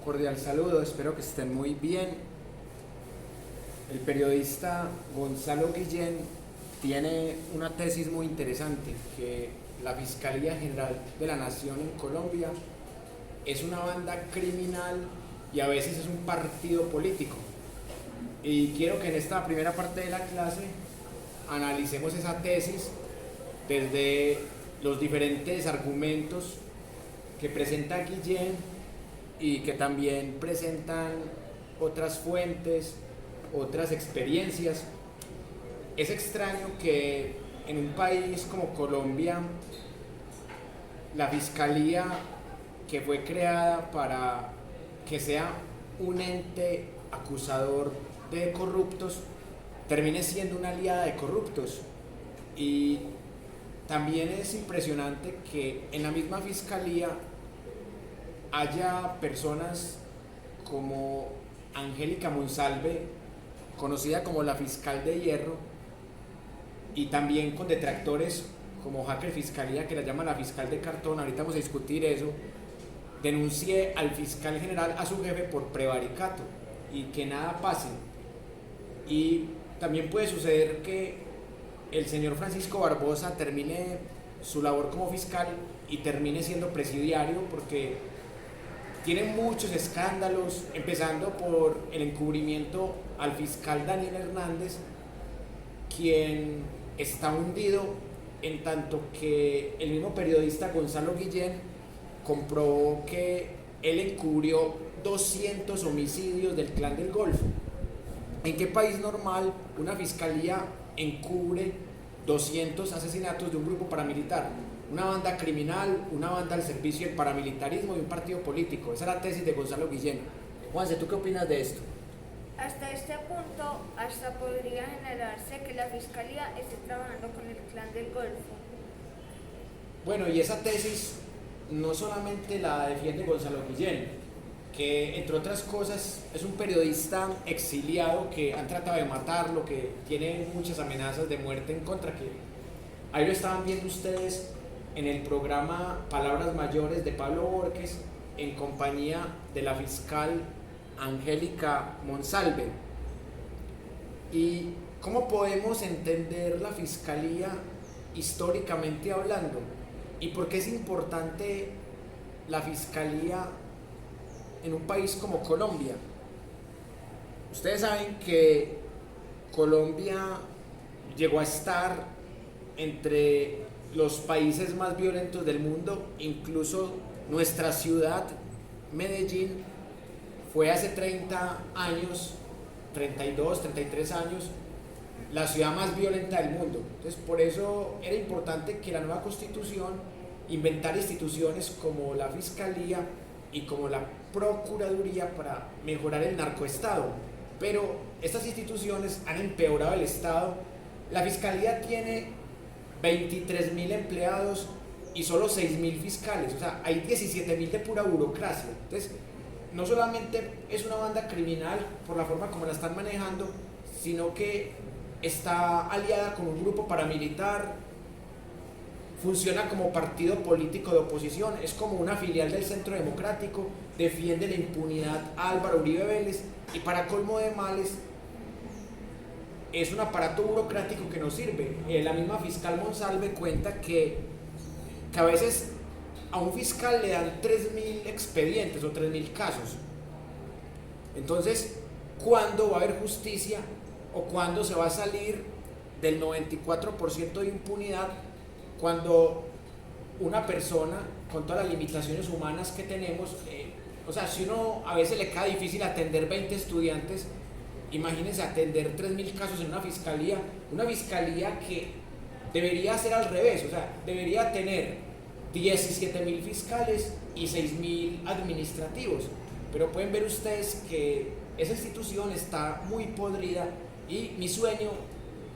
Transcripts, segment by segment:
cordial saludo, espero que estén muy bien. El periodista Gonzalo Guillén tiene una tesis muy interesante, que la Fiscalía General de la Nación en Colombia es una banda criminal y a veces es un partido político. Y quiero que en esta primera parte de la clase analicemos esa tesis desde los diferentes argumentos que presenta Guillén y que también presentan otras fuentes, otras experiencias. Es extraño que en un país como Colombia la fiscalía, que fue creada para que sea un ente acusador de corruptos, termine siendo una aliada de corruptos. Y también es impresionante que en la misma fiscalía haya personas como Angélica Monsalve, conocida como la fiscal de hierro, y también con detractores como Hacker Fiscalía, que la llama la fiscal de cartón. Ahorita vamos a discutir eso. Denuncie al fiscal general, a su jefe, por prevaricato y que nada pase. Y también puede suceder que el señor Francisco Barbosa termine su labor como fiscal y termine siendo presidiario, porque tiene muchos escándalos, empezando por el encubrimiento al fiscal Daniel Hernández, quien está hundido en tanto que el mismo periodista Gonzalo Guillén comprobó que él encubrió 200 homicidios del Clan del Golfo. ¿En qué país normal una fiscalía encubre 200 asesinatos de un grupo paramilitar? Una banda criminal, una banda al servicio del paramilitarismo y un partido político. Esa es la tesis de Gonzalo Guillén. Juanse, ¿tú qué opinas de esto? Hasta este punto, hasta podría generarse que la Fiscalía esté trabajando con el Clan del Golfo. Bueno, y esa tesis no solamente la defiende Gonzalo Guillén, que entre otras cosas es un periodista exiliado que han tratado de matarlo, que tiene muchas amenazas de muerte en contra, que ahí lo estaban viendo ustedes en el programa Palabras Mayores de Pablo Borges, en compañía de la fiscal Angélica Monsalve. ¿Y cómo podemos entender la fiscalía históricamente hablando? ¿Y por qué es importante la fiscalía en un país como Colombia? Ustedes saben que Colombia llegó a estar entre los países más violentos del mundo. Incluso nuestra ciudad, Medellín, fue hace 30 años, 32, 33 años, la ciudad más violenta del mundo. Entonces, por eso era importante que la nueva constitución inventara instituciones como la Fiscalía y como la Procuraduría para mejorar el narcoestado. Pero estas instituciones han empeorado el Estado. La Fiscalía tiene 23.000 empleados y solo 6.000 fiscales. O sea, hay 17.000 de pura burocracia. Entonces, no solamente es una banda criminal por la forma como la están manejando, sino que está aliada con un grupo paramilitar, funciona como partido político de oposición, es como una filial del Centro Democrático, defiende la impunidad a Álvaro Uribe Vélez y, para colmo de males, es un aparato burocrático que no sirve. La misma fiscal Monsalve cuenta que a veces a un fiscal le dan 3.000 expedientes o 3.000 casos. Entonces, ¿cuándo va a haber justicia o cuándo se va a salir del 94% de impunidad, cuando una persona, con todas las limitaciones humanas que tenemos, o sea, si uno a veces le queda difícil atender 20 estudiantes, imagínense atender 3.000 casos en una fiscalía que debería ser al revés, o sea, debería tener 17.000 fiscales y 6.000 administrativos. Pero pueden ver ustedes que esa institución está muy podrida y mi sueño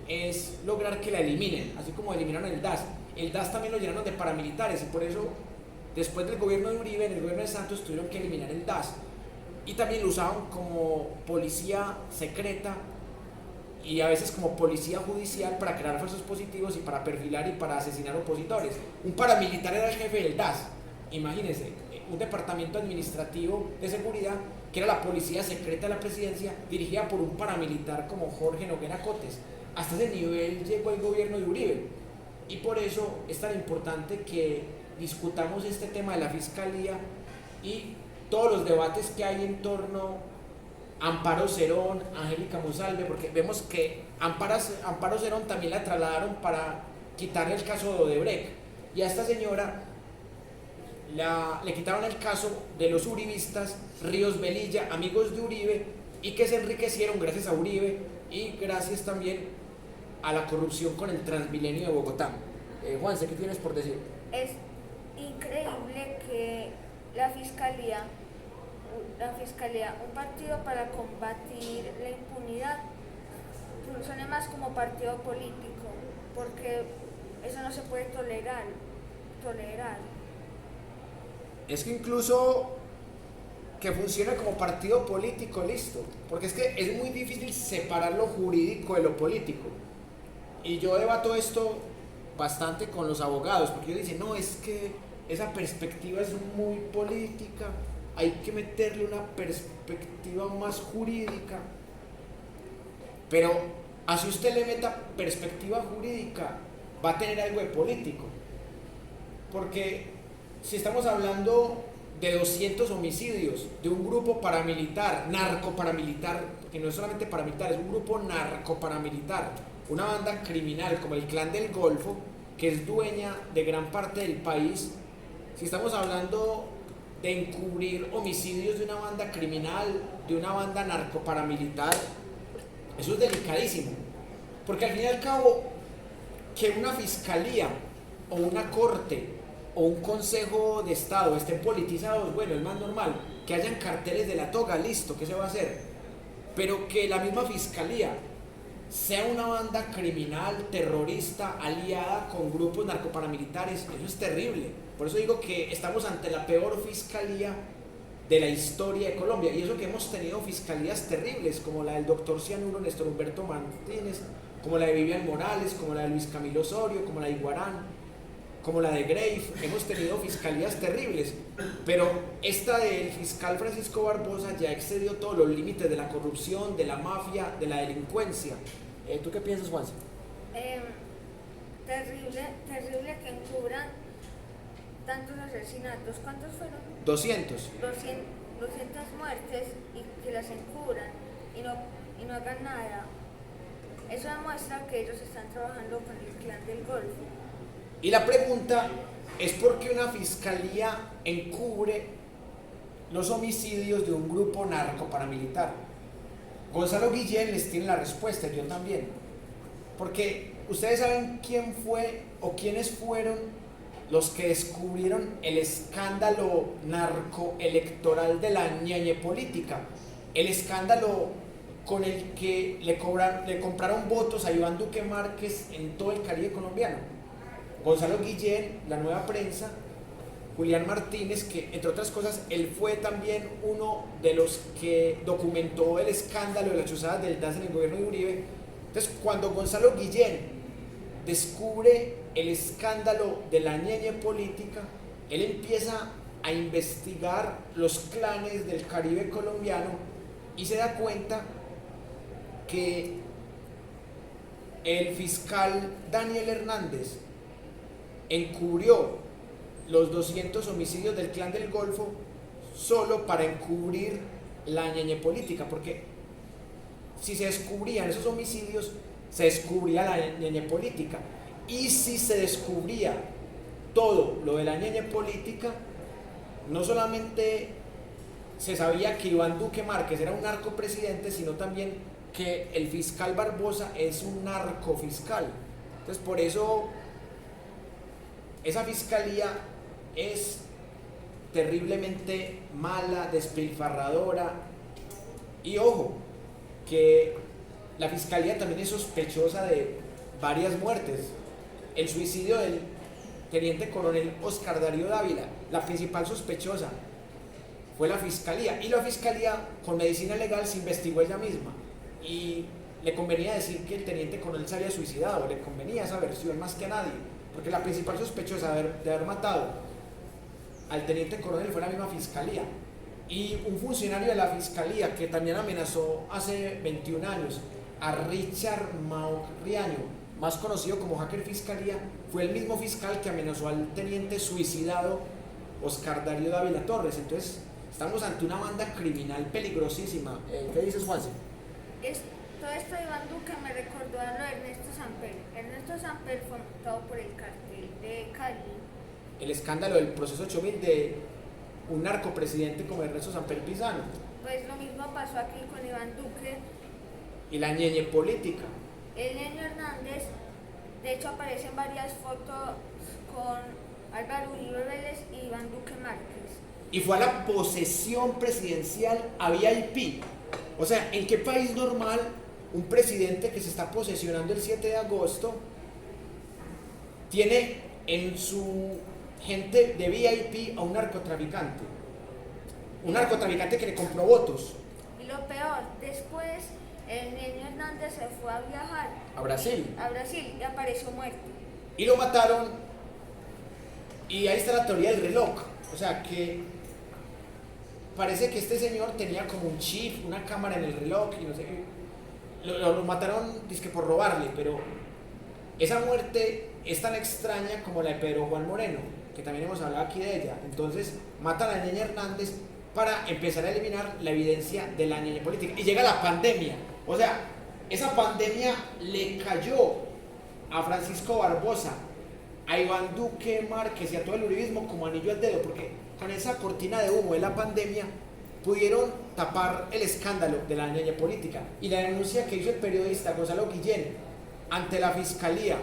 es lograr que la eliminen, así como eliminaron el DAS. El DAS también lo llenaron de paramilitares y por eso, después del gobierno de Uribe, en el gobierno de Santos, tuvieron que eliminar el DAS. Y también lo usaban como policía secreta y a veces como policía judicial para crear falsos positivos y para perfilar y para asesinar opositores. Un paramilitar era el jefe del DAS. Imagínense, un departamento administrativo de seguridad que era la policía secreta de la presidencia, dirigida por un paramilitar como Jorge Noguera Cotes. Hasta ese nivel llegó el gobierno de Uribe. Y por eso es tan importante que discutamos este tema de la fiscalía y todos los debates que hay en torno a Amparo Cerón, Angélica Monsalve, porque vemos que Amparo Cerón también la trasladaron para quitarle el caso de Odebrecht. Y a esta señora le quitaron el caso de los uribistas Ríos Velilla, amigos de Uribe, y que se enriquecieron gracias a Uribe y gracias también a la corrupción con el Transmilenio de Bogotá. Juanse, ¿qué tienes por decir? Es increíble que la fiscalía, un partido para combatir la impunidad, funcione más como partido político, porque eso no se puede tolerar. Es que incluso que funcione como partido político, listo, porque es que es muy difícil separar lo jurídico de lo político. Y yo debato esto bastante con los abogados, porque ellos dicen, no, es que esa perspectiva es muy política, hay que meterle una perspectiva más jurídica. Pero así usted le meta perspectiva jurídica, va a tener algo de político. Porque si estamos hablando de 200 homicidios de un grupo paramilitar, narcoparamilitar, que no es solamente paramilitar, es un grupo narcoparamilitar, una banda criminal como el Clan del Golfo, que es dueña de gran parte del país. Si estamos hablando de encubrir homicidios de una banda criminal, de una banda narcoparamilitar, eso es delicadísimo, porque al fin y al cabo, que una fiscalía o una corte o un consejo de estado estén politizados, bueno, es más normal. Que hayan carteles de la toga, listo, ¿qué se va a hacer? Pero que la misma fiscalía sea una banda criminal, terrorista, aliada con grupos narcoparamilitares, eso es terrible. Por eso digo que estamos ante la peor fiscalía de la historia de Colombia, y eso que hemos tenido fiscalías terribles, como la del doctor Cianuro, Néstor Humberto Martínez, como la de Vivian Morales, como la de Luis Camilo Osorio, como la de Iguarán, como la de Grave. Hemos tenido fiscalías terribles, pero esta del fiscal Francisco Barbosa ya excedió todos los límites de la corrupción, de la mafia, de la delincuencia. ¿Tú qué piensas, Juan? Terrible que encubran tantos asesinatos. ¿Cuántos fueron? 200 muertes, y que las encubran y no hagan nada. Eso demuestra que ellos están trabajando con el Clan del Golfo. Y la pregunta es por qué una fiscalía encubre los homicidios de un grupo narcoparamilitar. Gonzalo Guillén les tiene la respuesta, yo también. Porque ustedes saben quién fue o quiénes fueron los que descubrieron el escándalo narcoelectoral de la ñeñe política. El escándalo con el que le compraron votos a Iván Duque Márquez en todo el Caribe colombiano. Gonzalo Guillén, La Nueva Prensa, Julián Martínez, que entre otras cosas, él fue también uno de los que documentó el escándalo de las chuzadas del DAS en el gobierno de Uribe. Entonces, cuando Gonzalo Guillén descubre el escándalo de la ñeñe política, él empieza a investigar los clanes del Caribe colombiano y se da cuenta que el fiscal Daniel Hernández encubrió los 200 homicidios del Clan del Golfo solo para encubrir la ñeñe política, porque si se descubrían esos homicidios, se descubría la ñeñe política, y si se descubría todo lo de la ñeñe política, no solamente se sabía que Iván Duque Márquez era un narcopresidente, sino también que el fiscal Barbosa es un narcofiscal. Entonces, por eso esa fiscalía es terriblemente mala, despilfarradora. Y ojo, que la fiscalía también es sospechosa de varias muertes. El suicidio del teniente coronel Oscar Darío Dávila, la principal sospechosa fue la fiscalía, y la fiscalía con medicina legal se investigó ella misma, y le convenía decir que el teniente coronel se había suicidado, le convenía esa versión más que a nadie, porque la principal sospechosa de haber matado al teniente coronel fue la misma fiscalía. Y un funcionario de la fiscalía que también amenazó hace 21 años a Richard Mauriaño, más conocido como hacker fiscalía, fue el mismo fiscal que amenazó al teniente suicidado Oscar Darío Dávila Torres. Entonces estamos ante una banda criminal peligrosísima. ¿Qué dices, Juanse? Todo esto de Iván Duque me recordó a lo de Ernesto Samper. Ernesto Samper fue matado por el cartel de Cali. El escándalo del proceso 8000 de un narcopresidente como Ernesto Samper Pizano. Pues lo mismo pasó aquí con Iván Duque. Y la ñeñe política. El Ñeño Hernández, de hecho, aparece en varias fotos con Álvaro Uribe Vélez y Iván Duque Márquez. Y fue a la posesión presidencial a VIP. O sea, ¿en qué país normal un presidente que se está posesionando el 7 de agosto tiene en su gente de VIP a un narcotraficante? Un narcotraficante que le compró votos. Y lo peor, después el Ñeño Hernández se fue a viajar A Brasil. Y apareció muerto. Y lo mataron. Y ahí está la teoría del reloj. O sea que parece que este señor tenía como un chip, una cámara en el reloj y no sé qué. Lo mataron dizque por robarle, pero esa muerte es tan extraña como la de Pedro Juan Moreno, que también hemos hablado aquí de ella. Entonces matan a Ñeñe Hernández para empezar a eliminar la evidencia de la ñeñe política. Y llega la pandemia. O sea, esa pandemia le cayó a Francisco Barbosa, a Iván Duque Márquez y a todo el uribismo como anillo al dedo, porque con esa cortina de humo de la pandemia pudieron tapar el escándalo de la ñeñe política. Y la denuncia que hizo el periodista Gonzalo Guillén ante la Fiscalía,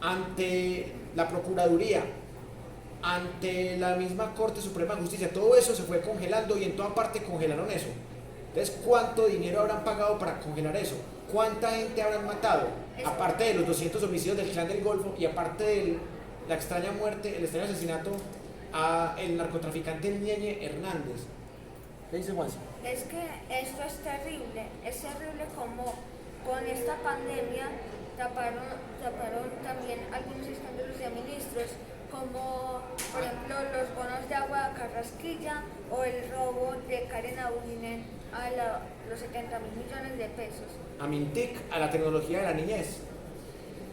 ante la Procuraduría, ante la misma Corte Suprema de Justicia, todo eso se fue congelando y en toda parte congelaron eso. Entonces, ¿cuánto dinero habrán pagado para congelar eso? ¿Cuánta gente habrán matado? Aparte de los 200 homicidios del Clan del Golfo y aparte de la extraña muerte, el extraño asesinato a el narcotraficante Ñeñe Hernández. ¿Qué dice Juan? Es que esto es terrible como con esta pandemia taparon también algunos escándalos de ministros, como por ejemplo los bonos de agua a Carrasquilla o el robo de Karen Abuinen a los 70.000 millones de pesos. A Mintic, a la tecnología de la niñez.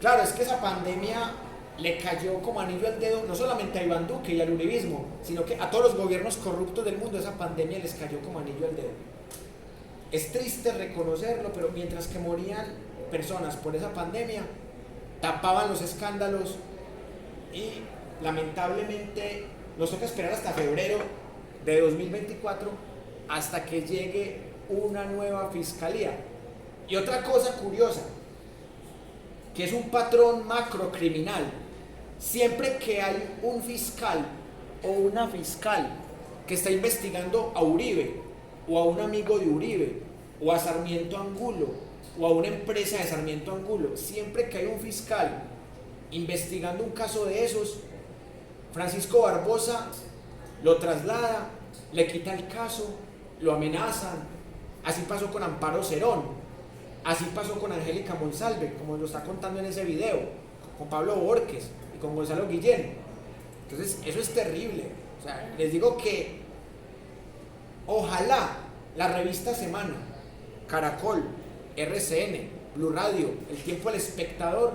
Claro, es que esa pandemia le cayó como anillo al dedo, no solamente a Iván Duque y al uribismo, sino que a todos los gobiernos corruptos del mundo esa pandemia les cayó como anillo al dedo. Es triste reconocerlo, pero mientras que morían personas por esa pandemia, tapaban los escándalos y lamentablemente nos toca esperar hasta febrero de 2024 hasta que llegue una nueva fiscalía. Y otra cosa curiosa, que es un patrón macrocriminal, siempre que hay un fiscal o una fiscal que está investigando a Uribe o a un amigo de Uribe o a Sarmiento Angulo o a una empresa de Sarmiento Angulo, siempre que hay un fiscal investigando un caso de esos, Francisco Barbosa lo traslada, le quita el caso, lo amenazan. Así pasó con Amparo Cerón, así pasó con Angélica Monsalve, como lo está contando en ese video, con Pablo Borges y con Gonzalo Guillén. Entonces eso es terrible. O sea, les digo que ojalá la revista Semana, Caracol, RCN, Blue Radio, El Tiempo del Espectador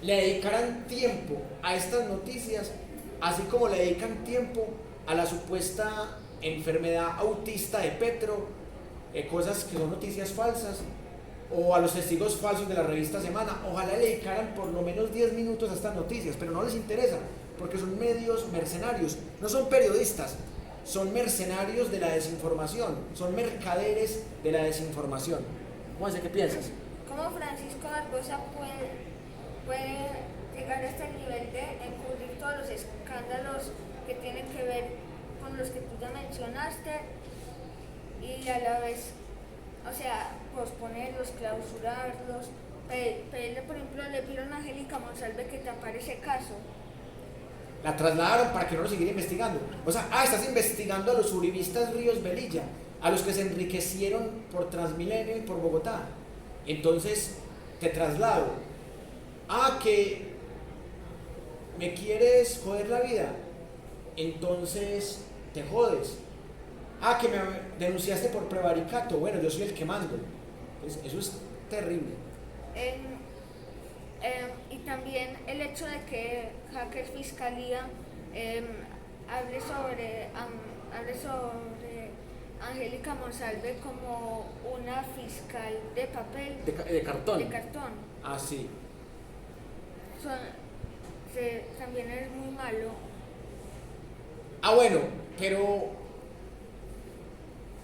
le dedicaran tiempo a estas noticias, así como le dedican tiempo a la supuesta enfermedad autista de Petro, cosas que son noticias falsas, o a los testigos falsos de la revista Semana. Ojalá le dedicaran por lo menos 10 minutos a estas noticias, pero no les interesa, porque son medios mercenarios, no son periodistas, son mercenarios de la desinformación, son mercaderes de la desinformación. Juanse, ¿qué piensas? ¿Cómo Francisco Barbosa puede llegar hasta el nivel de encubrir todos los escándalos que tienen que ver con los que tú ya mencionaste y a la vez, o sea, posponerlos, clausurarlos, pedirle, por ejemplo, le pidieron a Angélica Monsalve que tapara ese caso? La trasladaron para que no lo siguiera investigando. O sea, estás investigando a los uribistas Ríos Velilla, a los que se enriquecieron por Transmilenio y por Bogotá. Entonces, te traslado. Que me quieres joder la vida. entonces te jodes. Ah, que me denunciaste por prevaricato, bueno, yo soy el que mando. Pues eso es terrible. Y también el hecho de que Hacker Fiscalía hable sobre Angélica Monsalve como una fiscal de papel. De cartón. De cartón. Ah, sí. También es muy malo. Ah, bueno, pero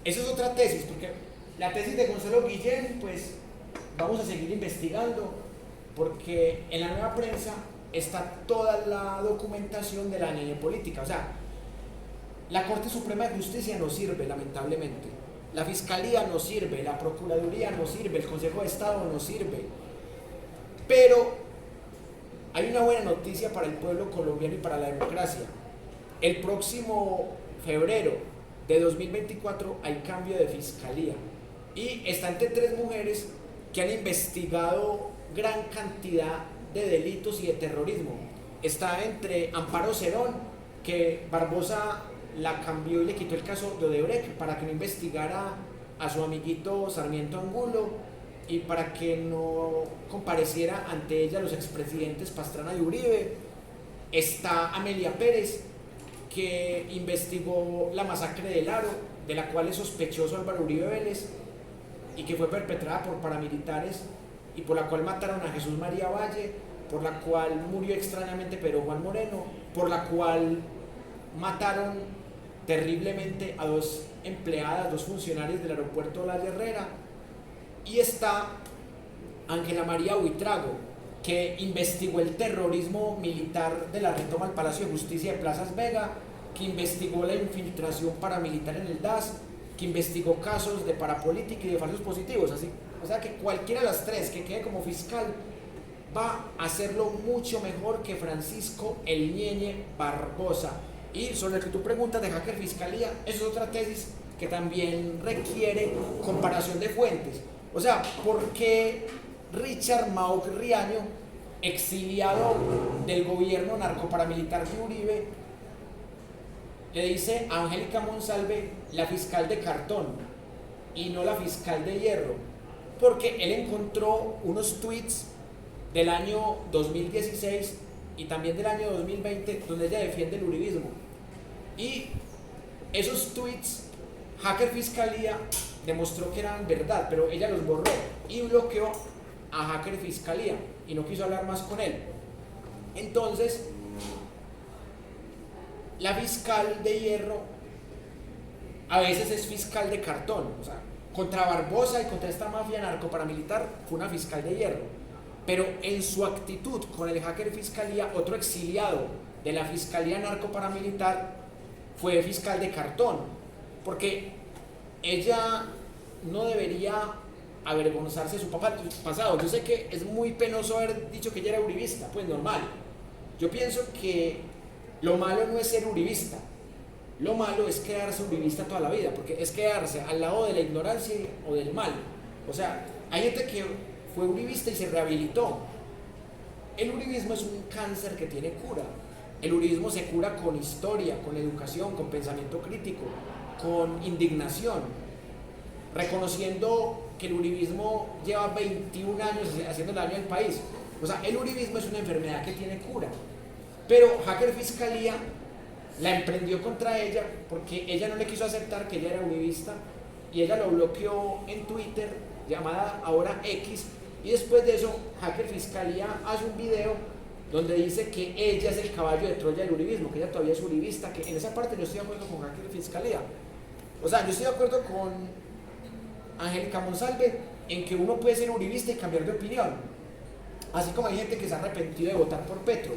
eso es otra tesis, porque la tesis de Gonzalo Guillén, pues vamos a seguir investigando, porque en la Nueva Prensa está toda la documentación de la ñeñe política. O sea, la Corte Suprema de Justicia no sirve, lamentablemente. La Fiscalía no sirve, la Procuraduría no sirve, el Consejo de Estado no sirve. Pero hay una buena noticia para el pueblo colombiano y para la democracia. El próximo febrero de 2024 hay cambio de fiscalía y está entre 3 mujeres que han investigado gran cantidad de delitos y de terrorismo. Está entre Amparo Cerón, que Barbosa la cambió y le quitó el caso de Odebrecht para que no investigara a su amiguito Sarmiento Angulo y para que no compareciera ante ella los expresidentes Pastrana y Uribe. Está Amelia Pérez, que investigó la masacre del Aro, de la cual es sospechoso Álvaro Uribe Vélez y que fue perpetrada por paramilitares y por la cual mataron a Jesús María Valle, por la cual murió extrañamente Pedro Juan Moreno, por la cual mataron terriblemente a 2 empleadas, 2 funcionarios del aeropuerto La Herrera. Y está Ángela María Buitrago, que investigó el terrorismo militar de la retoma al Palacio de Justicia de Plazas Vega, que investigó la infiltración paramilitar en el DAS, que investigó casos de parapolítica y de falsos positivos. Así, o sea que cualquiera de las 3 que quede como fiscal va a hacerlo mucho mejor que Francisco el Ñeñe Barbosa. Y sobre lo que tú preguntas de Hacker Fiscalía, eso es otra tesis que también requiere comparación de fuentes. O sea, ¿por qué Richard Mauk Riaño, exiliado del gobierno narcoparamilitar de Uribe, le dice a Angélica Monsalve la fiscal de cartón y no la fiscal de hierro? Porque él encontró unos tweets del año 2016 y también del año 2020 donde ella defiende el uribismo, y esos tweets Hacker Fiscalía demostró que eran verdad, pero ella los borró y bloqueó a Hacker Fiscalía y no quiso hablar más con él. Entonces la fiscal de hierro a veces es fiscal de cartón. O sea, contra Barbosa y contra esta mafia narcoparamilitar fue una fiscal de hierro, pero en su actitud con el Hacker Fiscalía, otro exiliado de la Fiscalía narcoparamilitar fue fiscal de cartón, porque ella no debería avergonzarse de su pasado. Yo sé que es muy penoso haber dicho que ella era uribista, pues normal. Yo pienso que lo malo no es ser uribista, lo malo es quedarse uribista toda la vida, porque es quedarse al lado de la ignorancia o del mal. O sea, hay gente que fue uribista y se rehabilitó. El uribismo es un cáncer que tiene cura. El uribismo se cura con historia, con educación, con pensamiento crítico, con indignación, reconociendo que el uribismo lleva 21 años haciendo daño al país. O sea, el uribismo es una enfermedad que tiene cura. Pero Hacker Fiscalía la emprendió contra ella porque ella no le quiso aceptar que ella era uribista y ella lo bloqueó en Twitter, llamada ahora X, y después de eso Hacker Fiscalía hace un video donde dice que ella es el caballo de Troya del uribismo, que ella todavía es uribista, que en esa parte yo estoy de acuerdo con Hacker Fiscalía. O sea, yo estoy de acuerdo con Angélica Monsalve en que uno puede ser uribista y cambiar de opinión, así como hay gente que se ha arrepentido de votar por Petro.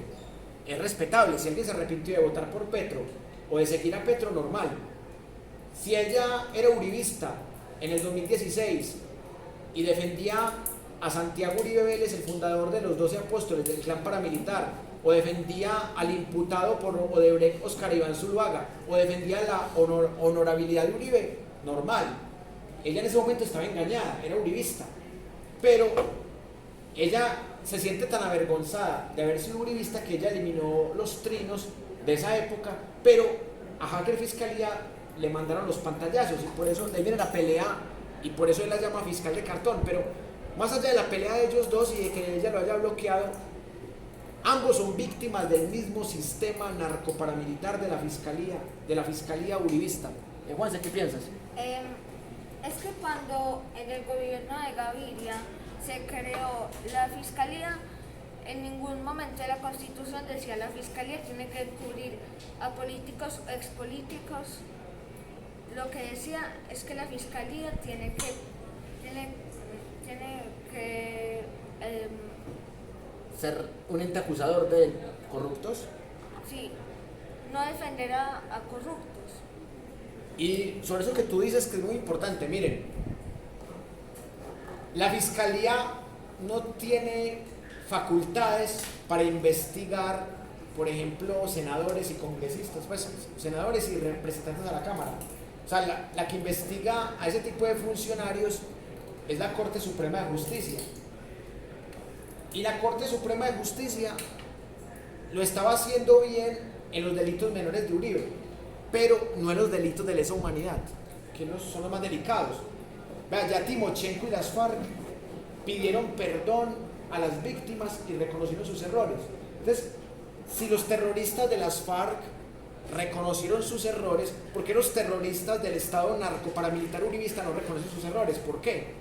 Es respetable. Si alguien se arrepintió de votar por Petro o de seguir a Petro, normal. Si ella era uribista en el 2016 y defendía a Santiago Uribe Vélez, el fundador de los 12 apóstoles del clan paramilitar, o defendía al imputado por Odebrecht Oscar Iván Zuluaga, o defendía la honorabilidad de Uribe, normal. Ella en ese momento estaba engañada, era uribista, pero ella se siente tan avergonzada de haber sido uribista que ella eliminó los trinos de esa época, pero a Hacker Fiscalía le mandaron los pantallazos y por eso de ahí viene la pelea y por eso él la llama fiscal de cartón. Pero más allá de la pelea de ellos dos y de que ella lo haya bloqueado, ambos son víctimas del mismo sistema narcoparamilitar de la fiscalía uribista. Juanse, ¿qué piensas? Es que cuando en el gobierno de Gaviria se creó la fiscalía, en ningún momento de la Constitución decía la fiscalía tiene que cubrir a políticos o expolíticos. Lo que decía es que la fiscalía tiene que ser un ente acusador de corruptos. Sí, no defender a corruptos. Y sobre eso que tú dices que es muy importante, miren, la fiscalía no tiene facultades para investigar, por ejemplo, senadores y congresistas, pues senadores y representantes a la Cámara. O sea, la que investiga a ese tipo de funcionarios es la Corte Suprema de Justicia. Y la Corte Suprema de Justicia lo estaba haciendo bien en los delitos menores de Uribe, pero no en los delitos de lesa humanidad, que son los más delicados. Vea, ya Timochenko y las FARC pidieron perdón a las víctimas y reconocieron sus errores. Entonces, si los terroristas de las FARC reconocieron sus errores, ¿por qué los terroristas del Estado narcoparamilitar uribista no reconocen sus errores? ¿Por qué?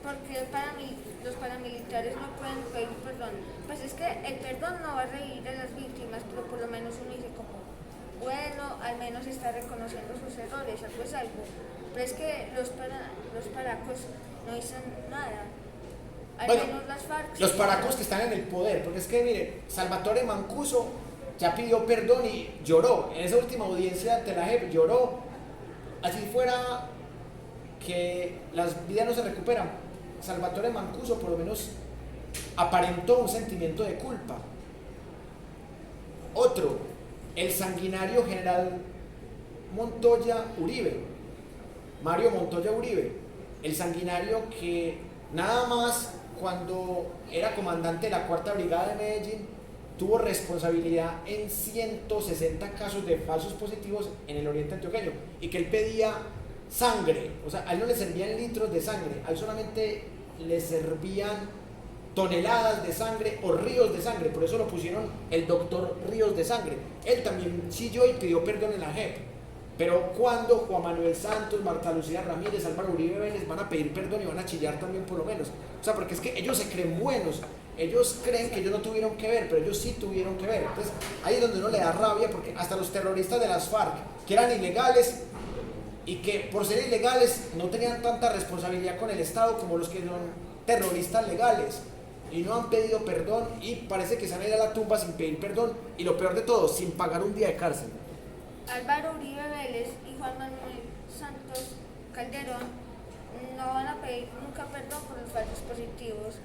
Porque los paramilitares no pueden pedir perdón. Pues es que el perdón no va a revivir a las víctimas, pero por lo menos uno dice como, bueno, al menos está reconociendo sus errores, algo es algo. Pero es que los paracos no dicen nada. Al menos las FARC. Los paracos que están en el poder, porque es que, mire, Salvatore Mancuso ya pidió perdón y lloró. En esa última audiencia ante la JEP lloró. Así fuera que las vidas no se recuperan. Salvatore Mancuso por lo menos aparentó un sentimiento de culpa. Otro, el sanguinario general Montoya Uribe, Mario Montoya Uribe, el sanguinario que nada más cuando era comandante de la Cuarta Brigada de Medellín tuvo responsabilidad en 160 casos de falsos positivos en el oriente antioqueño y que él pedía sangre, o sea, a él no le servían litros de sangre, a él solamente le servían toneladas de sangre o ríos de sangre, por eso lo pusieron el doctor Ríos de Sangre. Él también chilló y pidió perdón en la JEP, pero cuando Juan Manuel Santos, Marta Lucía Ramírez, Álvaro Uribe Vélez van a pedir perdón y van a chillar también por lo menos, o sea, porque es que ellos se creen buenos, ellos creen que ellos no tuvieron que ver, pero ellos sí tuvieron que ver. Entonces ahí es donde uno le da rabia, porque hasta los terroristas de las FARC, que eran ilegales y que por ser ilegales no tenían tanta responsabilidad con el Estado como los que son terroristas legales, y no han pedido perdón y parece que se van a ir a la tumba sin pedir perdón, y lo peor de todo, sin pagar un día de cárcel. Álvaro Uribe Vélez y Juan Manuel Santos Calderón no van a pedir nunca perdón por los falsos positivos.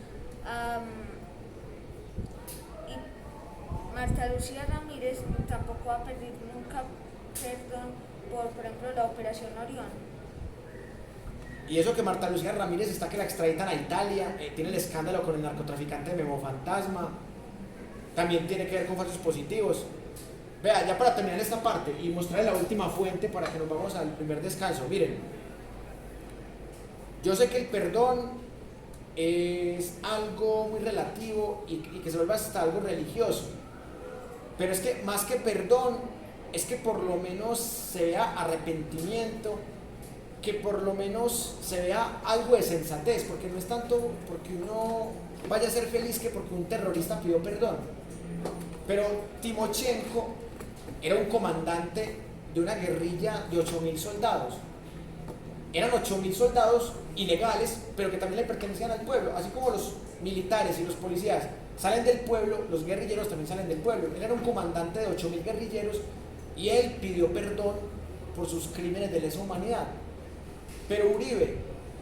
Y Marta Lucía Ramírez tampoco va a pedir nunca perdón por ejemplo, la Operación Orión. Y eso que Marta Lucía Ramírez está que la extraditan a Italia, tiene el escándalo con el narcotraficante Memo Fantasma, también tiene que ver con falsos positivos. Vea, ya para terminar esta parte y mostrarles la última fuente para que nos vamos al primer descanso, miren, yo sé que el perdón es algo muy relativo y que se vuelve hasta algo religioso, pero es que más que perdón, es que por lo menos se vea arrepentimiento, que por lo menos se vea algo de sensatez, porque no es tanto porque uno vaya a ser feliz que porque un terrorista pidió perdón. Pero Timochenko era un comandante de una guerrilla de 8.000 soldados. Eran 8.000 soldados ilegales, pero que también le pertenecían al pueblo, así como los militares y los policías salen del pueblo, los guerrilleros también salen del pueblo. Él era un comandante de 8.000 guerrilleros y él pidió perdón por sus crímenes de lesa humanidad. Pero Uribe,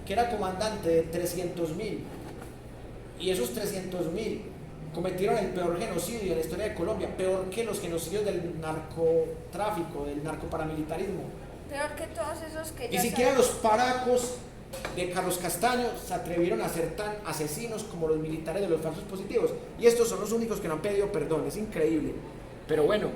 que era comandante de 300.000, y esos 300.000 cometieron el peor genocidio en la historia de Colombia, peor que los genocidios del narcotráfico, del narcoparamilitarismo. Peor que todos esos que Ni siquiera los paracos de Carlos Castaño se atrevieron a ser tan asesinos como los militares de los falsos positivos. Y estos son los únicos que no han pedido perdón, es increíble. Pero bueno,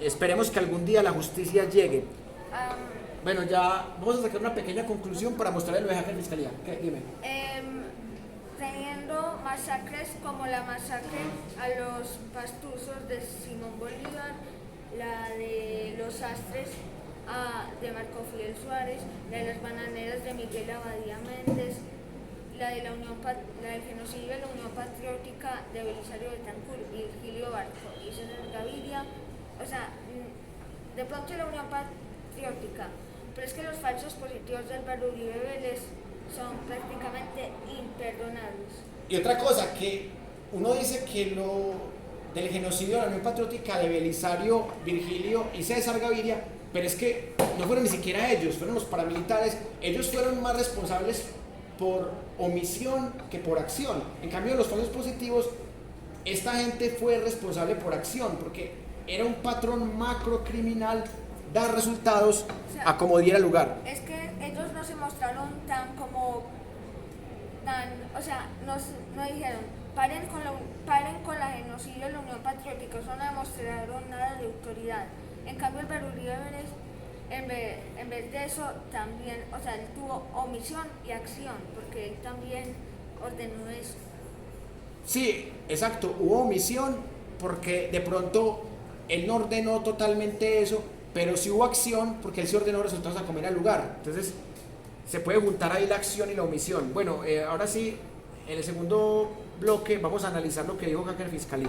esperemos que algún día la justicia llegue. Am, Bueno, ya vamos a sacar una pequeña conclusión para mostrarle lo de Hacker Fiscalía. ¿Qué? Dime. teniendo masacres como la masacre a los pastusos de Simón Bolívar, la de los Astres de Marco Fidel Suárez, la de las bananeras de Miguel Abadía Méndez, la del genocidio de la Unión Patriótica de Belisario Betancur, Virgilio Barco y César Gaviria. O sea, de pronto la Unión Patriótica, pero es que los falsos positivos del Álvaro Uribe Vélez son prácticamente imperdonables. Y otra cosa, que uno dice que lo del genocidio de la Unión Patriótica de Belisario, Virgilio y César Gaviria, pero es que no fueron ni siquiera ellos, fueron los paramilitares. Ellos fueron más responsables por omisión que por acción. En cambio, los falsos positivos, esta gente fue responsable por acción, porque era un patrón macro criminal dar resultados a como diera lugar. Es que ellos no se mostraron o sea, no dijeron, paren con la genocidio de la Unión Patriótica, eso no demostraron nada de autoridad. En cambio, el Álvaro Uribe Vélez, en vez de eso, también, o sea, él tuvo omisión y acción, porque él también ordenó eso. Sí, exacto, hubo omisión porque de pronto él no ordenó totalmente eso, pero sí hubo acción porque él sí ordenó resultados a comer al lugar. Entonces se puede juntar ahí la acción y la omisión. Bueno, ahora sí, en el segundo bloque vamos a analizar lo que dijo Hacker Fiscalía.